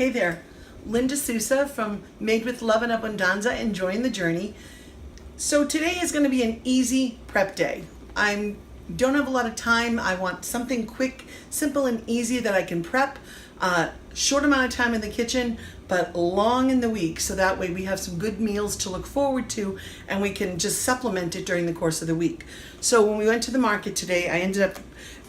Hey there, Linda Sousa from Made with Love and Abundanza, enjoying the journey. So today is going to be an easy prep day. I don't have a lot of time. I want something quick, simple, and easy that I can prep. Short amount of time in the kitchen, but long in the week, so that way we have some good meals to look forward to and we can just supplement it during the course of the week. So when we went to the market today, I ended up,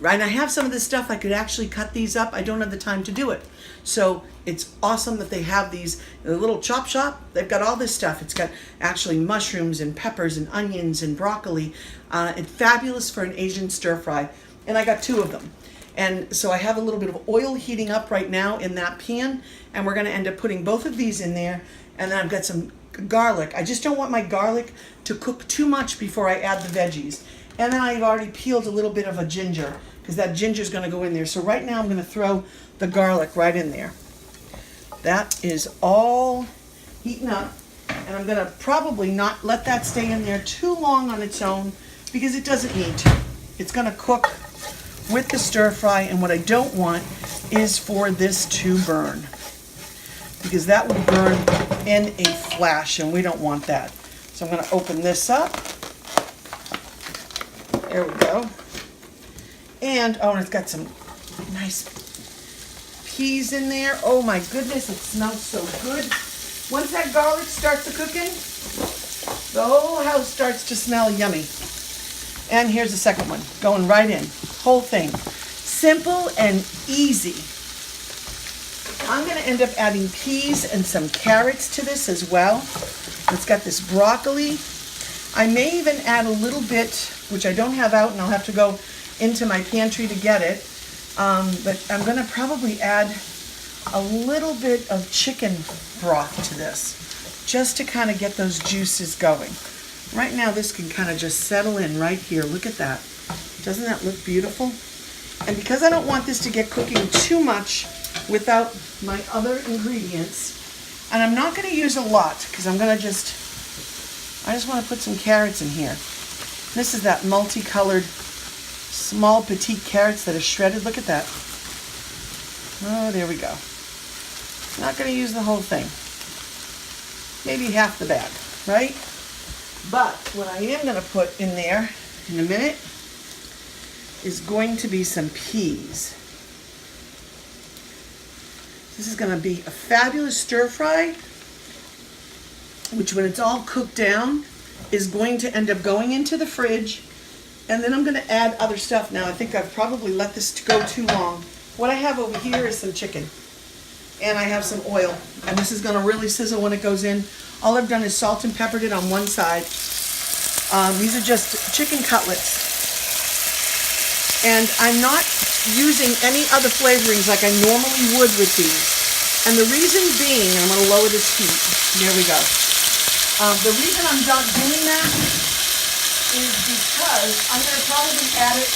and I have some of this stuff, I could actually cut these up. I don't have the time to do it. So it's awesome that they have these, the little chop shop, they've got all this stuff. It's got actually mushrooms and peppers and onions and broccoli. It's fabulous for an Asian stir fry. And I got 2 of them. And so I have a little bit of oil heating up right now in that pan, and we're gonna end up putting both of these in there. And then I've got some garlic. I just don't want my garlic to cook too much before I add the veggies. And then I've already peeled a little bit of a ginger, because that ginger is gonna go in there. So right now I'm gonna throw the garlic right in there. That is all heating up, and I'm gonna probably not let that stay in there too long on its own, because it doesn't need to. It's gonna cook with the stir fry, and what I don't want is for this to burn, because that would burn in a flash, and we don't want that. So I'm going to open this up. There we go. And it's got some nice peas in there. Oh my goodness, it smells so good. Once that garlic starts cooking, the whole house starts to smell yummy. And here's the second one, going right in. Whole thing. Simple and easy. I'm going to end up adding peas and some carrots to this as well. It's got this broccoli. I may even add a little bit, which I don't have out, and I'll have to go into my pantry to get it. But I'm going to probably add a little bit of chicken broth to this, just to kind of get those juices going. Right now, this can kind of just settle in right here. Look at that. Doesn't that look beautiful? And because I don't want this to get cooking too much without my other ingredients, and I'm not going to use a lot, because I'm going to I just want to put some carrots in here. This is that multicolored small petite carrots that are shredded. Look at that. Oh, there we go. Not going to use the whole thing. Maybe half the bag, right? But what I am going to put in there in a minute is going to be some peas. This is going to be a fabulous stir fry, which when it's all cooked down is going to end up going into the fridge. And then I'm going to add other stuff. Now I think I've probably let this go too long. What I have over here is some chicken, and I have some oil, and this is going to really sizzle when it goes in. All I've done is salt and peppered it on one side. These are just chicken cutlets. And I'm not using any other flavorings like I normally would with these. And the reason being, I'm going to lower this heat. There we go. The reason I'm not doing that is because I'm going to probably add it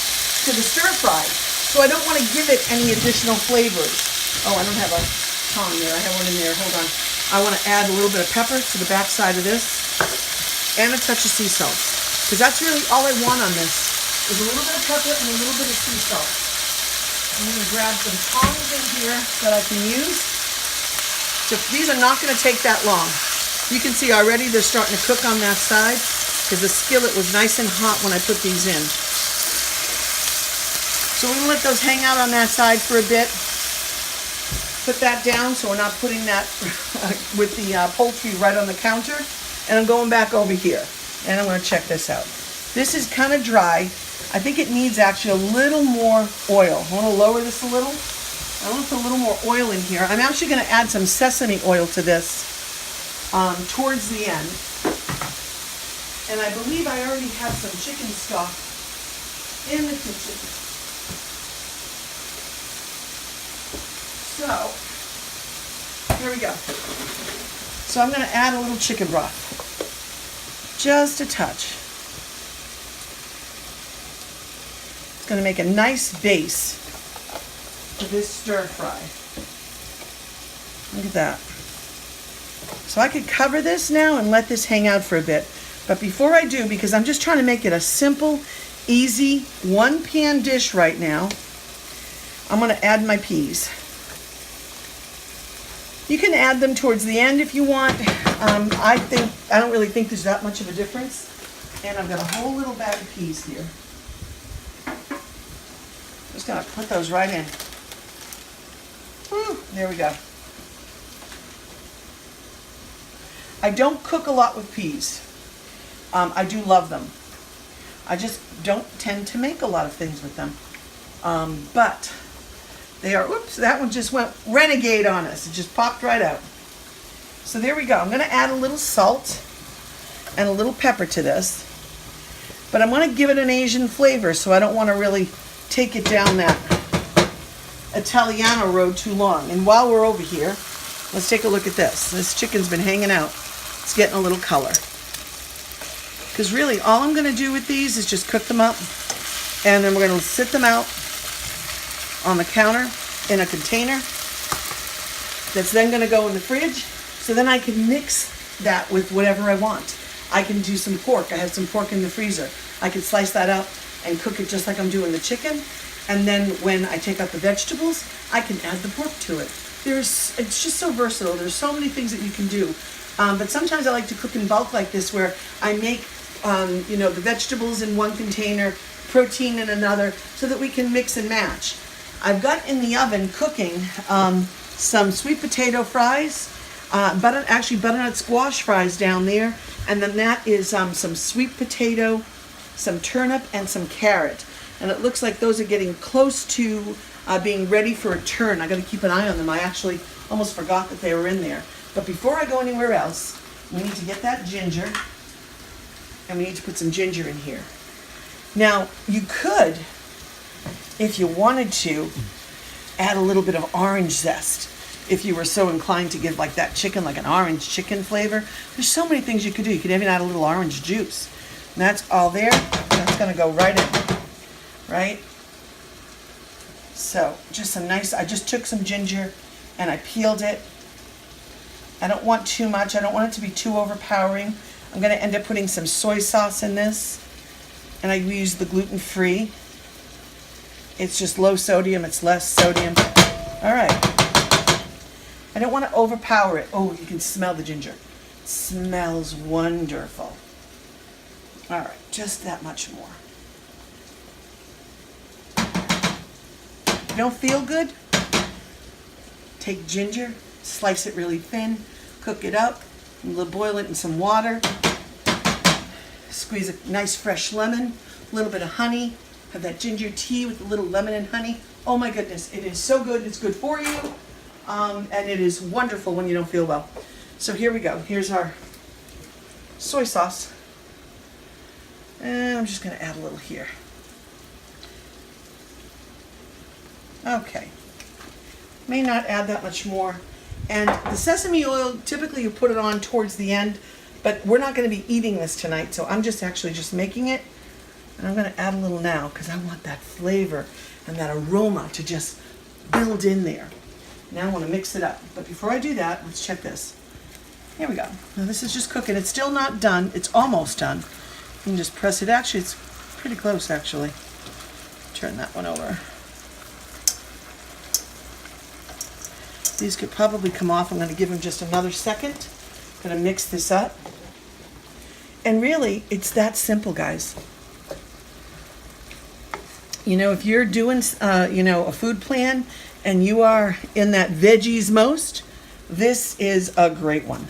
to the stir fry. So I don't want to give it any additional flavors. Oh, I don't have a tong there. I have one in there. Hold on. I want to add a little bit of pepper to the back side of this, and a touch of sea salt, because that's really all I want on this, is a little bit of pepper and a little bit of sea salt. I'm going to grab some tongs in here that I can use. So these are not going to take that long. You can see already they're starting to cook on that side, because the skillet was nice and hot when I put these in. So we're going to let those hang out on that side for a bit. Put that down so we're not putting that with the poultry right on the counter. And I'm going back over here, and I'm going to check this out. This is kind of dry. I think it needs actually a little more oil. I want to lower this a little. I want to put a little more oil in here. I'm actually going to add some sesame oil to this towards the end. And I believe I already have some chicken stock in the kitchen. So, here we go. So I'm going to add a little chicken broth. Just a touch. It's going to make a nice base for this stir fry. Look at that. So I could cover this now and let this hang out for a bit. But before I do, because I'm just trying to make it a simple, easy, one-pan dish right now, I'm going to add my peas. You can add them towards the end if you want. I don't really think there's that much of a difference. And I've got a whole little bag of peas here. Just gonna put those right in. Whew, there we go. I don't cook a lot with peas. I do love them. I just don't tend to make a lot of things with them. But they are, oops, that one just went renegade on us. It just popped right out. So there we go. I'm going to add a little salt and a little pepper to this. But I'm going to give it an Asian flavor, so I don't want to really take it down that Italiano road too long. And while we're over here, let's take a look at this. This chicken's been hanging out. It's getting a little color. Because really, all I'm going to do with these is just cook them up. And then we're going to sit them out on the counter in a container that's then going to go in the fridge, so then I can mix that with whatever I want. I can do some pork. I have some pork in the freezer. I can slice that up and cook it just like I'm doing the chicken, and then when I take out the vegetables, I can add the pork to it. It's just so versatile. There's so many things that you can do, but sometimes I like to cook in bulk like this, where I make the vegetables in one container, protein in another, so that we can mix and match. I've got in the oven cooking some sweet potato fries, butternut squash fries down there, and then that is some sweet potato, some turnip, and some carrot. And it looks like those are getting close to being ready for a turn. I got to keep an eye on them. I actually almost forgot that they were in there. But before I go anywhere else, we need to get that ginger, and we need to put some ginger in here. Now, you could, if you wanted to, add a little bit of orange zest. If you were so inclined to give like that chicken, like an orange chicken flavor. There's so many things you could do. You could even add a little orange juice. And that's all there. That's going to go right in. Right? So, just some nice, I just took some ginger and I peeled it. I don't want too much. I don't want it to be too overpowering. I'm going to end up putting some soy sauce in this. And I use the gluten-free. It's just low sodium, it's less sodium. All right. I don't want to overpower it. Oh, you can smell the ginger. It smells wonderful. All right, just that much more. If you don't feel good, take ginger, slice it really thin, cook it up, and boil it in some water. Squeeze a nice fresh lemon, a little bit of honey. Have that ginger tea with a little lemon and honey. Oh my goodness, it is so good. It's good for you. And it is wonderful when you don't feel well. So here we go. Here's our soy sauce. And I'm just going to add a little here. Okay. May not add that much more. And the sesame oil, typically you put it on towards the end, but we're not going to be eating this tonight, so I'm just making it. And I'm going to add a little now because I want that flavor and that aroma to just build in there. Now I want to mix it up. But before I do that, let's check this. Here we go. Now this is just cooking. It's still not done. It's almost done. You can just press it. Actually, it's pretty close, actually. Turn that one over. These could probably come off. I'm going to give them just another second. I'm going to mix this up. And really, it's that simple, guys. You know, if you're doing, a food plan and you are in that veggies most, this is a great one.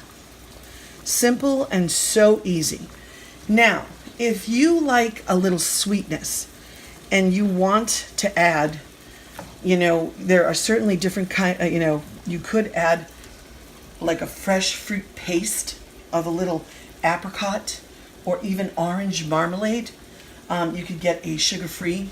Simple and so easy. Now, if you like a little sweetness and you want to add, there are certainly different you could add like a fresh fruit paste of a little apricot or even orange marmalade. You could get a sugar-free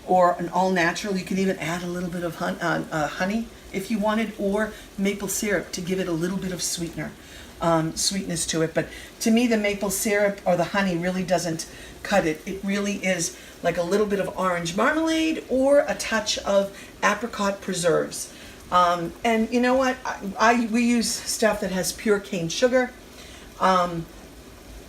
or an all-natural. You could even add a little bit of honey if you wanted, or maple syrup to give it a little bit of sweetness to it. But to me, the maple syrup or the honey really doesn't cut it. It really is like a little bit of orange marmalade or a touch of apricot preserves. And you know what? We use stuff that has pure cane sugar. I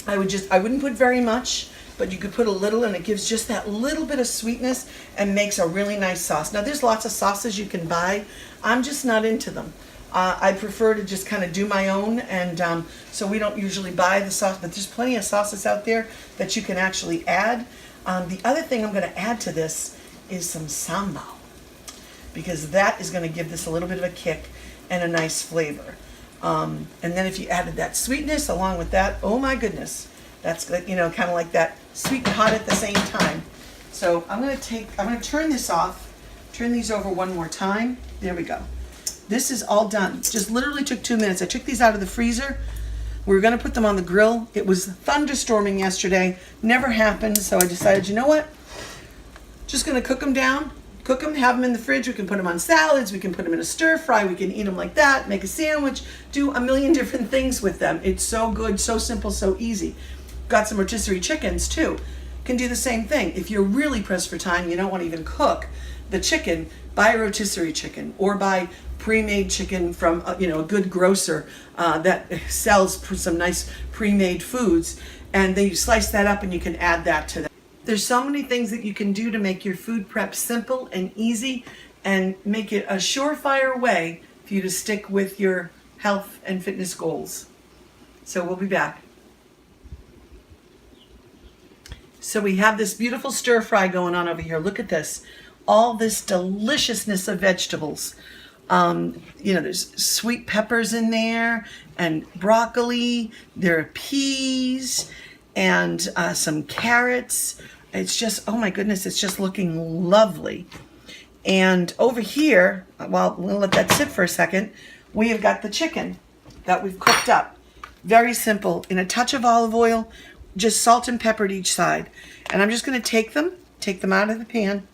wouldn't put very much. but you could put a little and it gives just that little bit of sweetness and makes a really nice sauce. Now there's lots of sauces you can buy. I'm just not into them. I prefer to just kind of do my own, and so we don't usually buy the sauce, but there's plenty of sauces out there that you can actually add. The other thing I'm going to add to this is some sambal, because that is going to give this a little bit of a kick and a nice flavor. And then if you added that sweetness along with that, oh my goodness, that's good, you know, kind of like that sweet and hot at the same time. So I'm going to turn this off, turn these over one more time. There we go. This is all done. Just literally took 2 minutes. I took these out of the freezer. We were going to put them on the grill. It was thunderstorming yesterday. Never happened. So I decided, you know what? Just going to cook them down. Cook them, have them in the fridge. We can put them on salads. We can put them in a stir fry. We can eat them like that, make a sandwich, do a million different things with them. It's so good, so simple, so easy. Got some rotisserie chickens too. Can do the same thing. If you're really pressed for time, you don't want to even cook the chicken, buy a rotisserie chicken or buy pre-made chicken from a good grocer that sells some nice pre-made foods, and then you slice that up and you can add that to that. There's so many things that you can do to make your food prep simple and easy and make it a surefire way for you to stick with your health and fitness goals. So we'll be back. So we have this beautiful stir fry going on over here. Look at this. All this deliciousness of vegetables. There's sweet peppers in there and broccoli. There are peas and some carrots. It's just, oh my goodness, it's just looking lovely. And over here, well, we'll let that sit for a second. We have got the chicken that we've cooked up. Very simple. In a touch of olive oil, just salt and pepper to each side. And I'm just going to take them out of the pan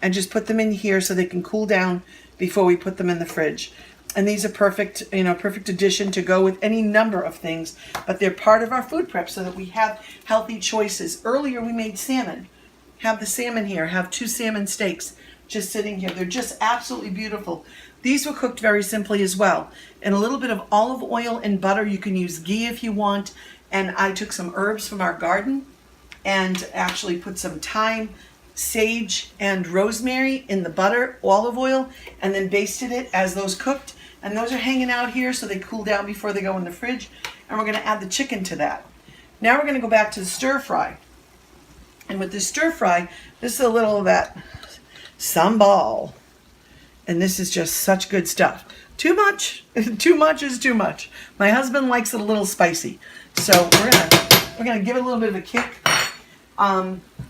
and just put them in here so they can cool down before we put them in the fridge. And these are perfect addition to go with any number of things, but they're part of our food prep so that we have healthy choices. Earlier we made salmon. Have the salmon here, have 2 salmon steaks just sitting here. They're just absolutely beautiful. These were cooked very simply as well. And a little bit of olive oil and butter. You can use ghee if you want. And I took some herbs from our garden and actually put some thyme, sage, and rosemary in the butter, olive oil, and then basted it as those cooked. And those are hanging out here so they cool down before they go in the fridge. And we're going to add the chicken to that. Now we're going to go back to the stir fry. And with the stir fry, this is a little of that sambal. And this is just such good stuff. Too much is too much. My husband likes it a little spicy. So we're gonna give it a little bit of a kick.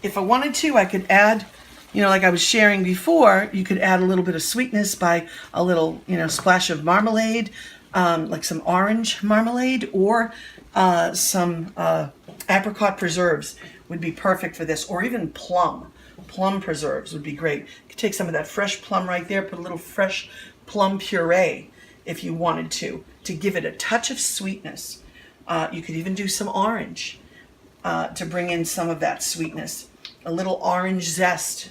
If I wanted to, I could add, like I was sharing before, you could add a little bit of sweetness by a little, splash of marmalade, like some orange marmalade, or some apricot preserves would be perfect for this, or even plum preserves would be great. You could take some of that fresh plum right there, put a little fresh plum puree if you wanted to give it a touch of sweetness. You could even do some orange to bring in some of that sweetness. A little orange zest.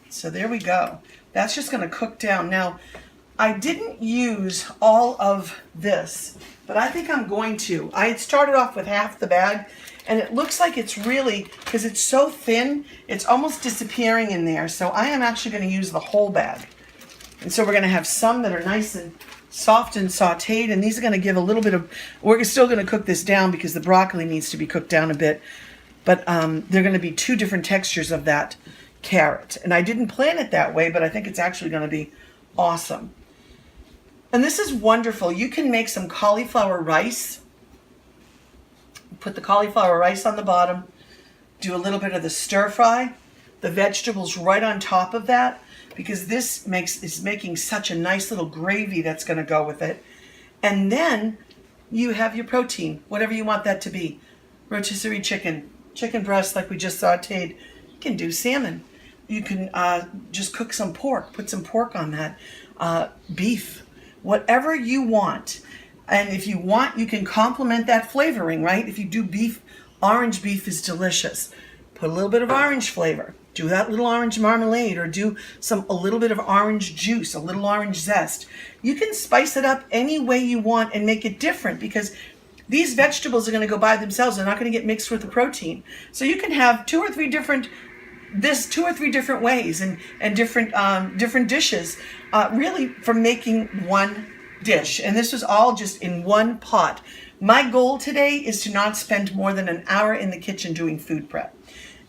So there we go. That's just going to cook down. Now, I didn't use all of this, but I think I'm going to. I had started off with half the bag, and it looks like it's really, because it's so thin, it's almost disappearing in there. So I am actually going to use the whole bag. And so we're going to have some that are nice and soft and sauteed, and these are going to give a little bit of, we're still going to cook this down because the broccoli needs to be cooked down a bit, but they're going to be 2 different textures of that carrot. And I didn't plan it that way, but I think it's actually going to be awesome. And this is wonderful. You can make some cauliflower rice. Put the cauliflower rice on the bottom, do a little bit of the stir fry, the vegetables right on top of that, because this is making such a nice little gravy that's going to go with it. And then you have your protein, whatever you want that to be. Rotisserie chicken, chicken breast like we just sauteed. You can do salmon. You can just cook some pork, put some pork on that. Beef, whatever you want. And if you want, you can complement that flavoring, right? If you do beef, orange beef is delicious. Put a little bit of orange flavor. Do that little orange marmalade, or do a little bit of orange juice, a little orange zest. You can spice it up any way you want and make it different, because these vegetables are going to go by themselves. They're not going to get mixed with the protein. So you can have two or three different ways and different dishes, really from making one dish. And this was all just in one pot. My goal today is to not spend more than an hour in the kitchen doing food prep.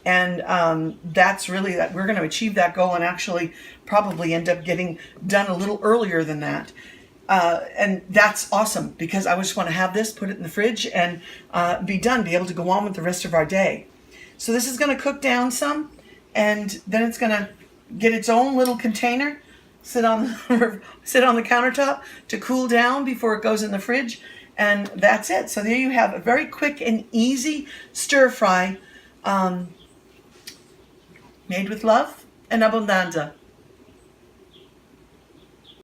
And that's really that. We're going to achieve that goal and actually probably end up getting done a little earlier than that. And that's awesome because I just want to have this, put it in the fridge, and be done, be able to go on with the rest of our day. So this is going to cook down some, and then it's going to get its own little container, sit on the countertop to cool down before it goes in the fridge, and that's it. So there you have a very quick and easy stir fry, made with love and abundanza.